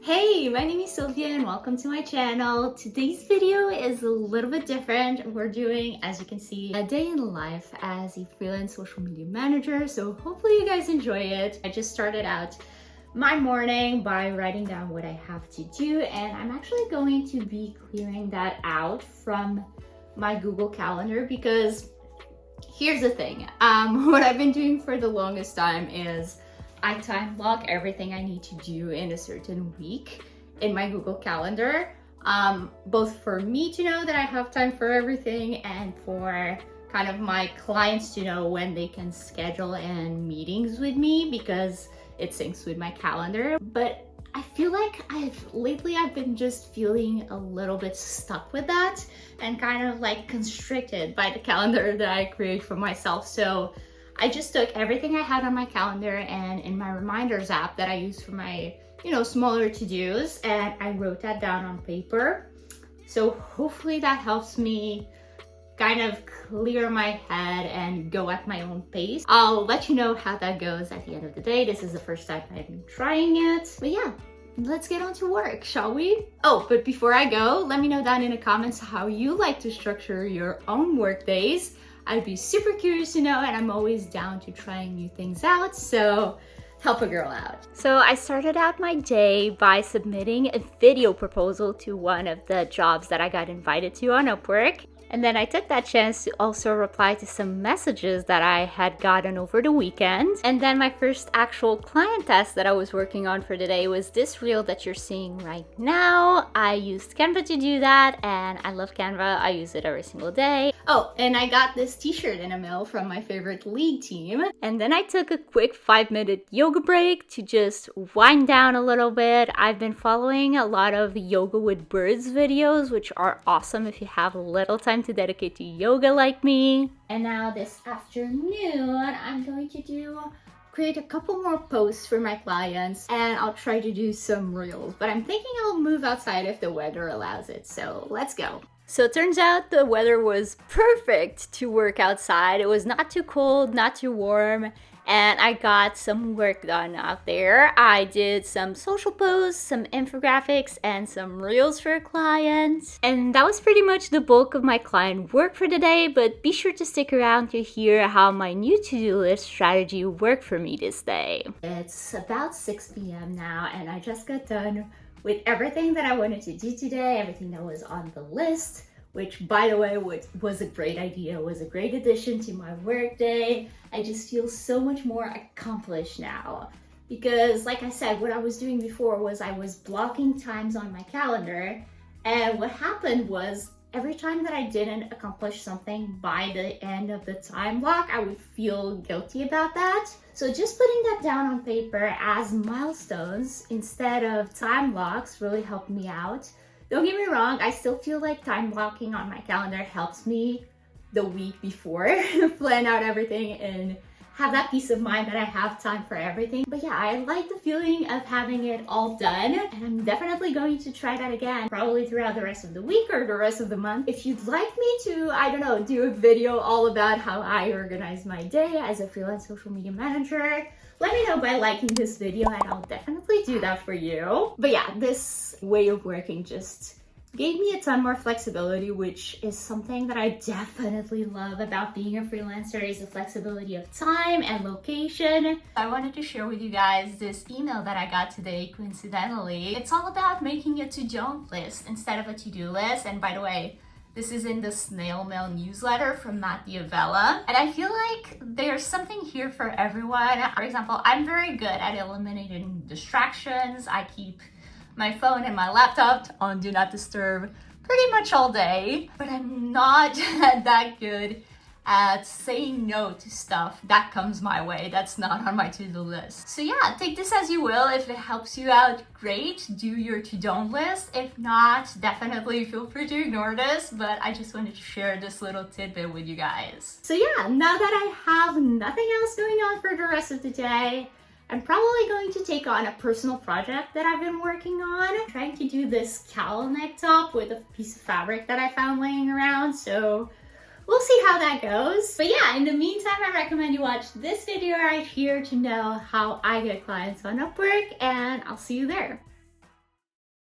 Hey, my name is Sylvia and welcome to my channel. Today's video is a little bit different. We're doing, as you can see, a day in life as a freelance social media manager. So hopefully you guys enjoy it. I just started out my morning by writing down what I have to do, and I'm actually going to be clearing that out from my Google Calendar because here's the thing. What I've been doing for the longest time is I time block everything I need to do in a certain week in my Google Calendar, both for me to know that I have time for everything and for kind of my clients to know when they can schedule in meetings with me because it syncs with my calendar. But I feel like lately I've been just feeling a little bit stuck with that and kind of like constricted by the calendar that I create for myself. So I just took everything I had on my calendar and in my reminders app that I use for my, smaller to-dos, and I wrote that down on paper. So hopefully that helps me kind of clear my head and go at my own pace. I'll let you know how that goes at the end of the day. This is the first time I've been trying it. But yeah, let's get on to work, shall we? Oh, but before I go, let me know down in the comments how you like to structure your own work days. I'd be super curious to know, and I'm always down to trying new things out, so help a girl out. So I started out my day by submitting a video proposal to one of the jobs that I got invited to on Upwork. And then I took that chance to also reply to some messages that I had gotten over the weekend. And then my first actual client task that I was working on for today was this reel that you're seeing right now. I used Canva to do that, and I love Canva. I use it every single day. Oh, and I got this t-shirt in a mail from my favorite league team. And then I took a quick 5-minute yoga break to just wind down a little bit. I've been following a lot of yoga with birds videos, which are awesome if you have a little time to dedicate to yoga like me. And now this afternoon, I'm going to create a couple more posts for my clients, and I'll try to do some reels, but I'm thinking I'll move outside if the weather allows it. So let's go. So it turns out the weather was perfect to work outside. It was not too cold, not too warm, and I got some work done out there. I did some social posts, some infographics, and some reels for clients. And that was pretty much the bulk of my client work for the day, but be sure to stick around to hear how my new to-do list strategy worked for me this day. It's about 6 p.m. now, and I just got done with everything that I wanted to do today, everything that was on the list, which, by the way, was a great idea, was a great addition to my work day. I just feel so much more accomplished now because, like I said, what I was doing before was I was blocking times on my calendar, and what happened was every time that I didn't accomplish something by the end of the time block, I would feel guilty about that. So just putting that down on paper as milestones instead of time blocks really helped me out. Don't get me wrong, I still feel like time blocking on my calendar helps me the week before plan out everything and have that peace of mind that I have time for everything. But yeah, I like the feeling of having it all done, and I'm definitely going to try that again, probably throughout the rest of the week or the rest of the month. If you'd like me to, I don't know, do a video all about how I organize my day as a freelance social media manager, let me know by liking this video and I'll definitely do that for you. But yeah, this way of working just gave me a ton more flexibility, which is something that I definitely love about being a freelancer, is the flexibility of time and location. I wanted to share with you guys this email that I got today, coincidentally. It's all about making a to-do list instead of a to-do list. And by the way, this is in the snail mail newsletter from Matt Diavella. And I feel like there's something here for everyone. For example, I'm very good at eliminating distractions. I keep my phone and my laptop on Do Not Disturb pretty much all day, but I'm not that good at saying no to stuff that comes my way that's not on my to-do list. So yeah, take this as you will. If it helps you out, great, do your to-do list. If not, definitely feel free to ignore this, but I just wanted to share this little tidbit with you guys. So yeah, now that I have nothing else going on for the rest of the day, I'm probably going to take on a personal project that I've been working on. I'm trying to do this cowl neck top with a piece of fabric that I found laying around, so we'll see how that goes. But yeah, in the meantime, I recommend you watch this video right here to know how I get clients on Upwork, and I'll see you there.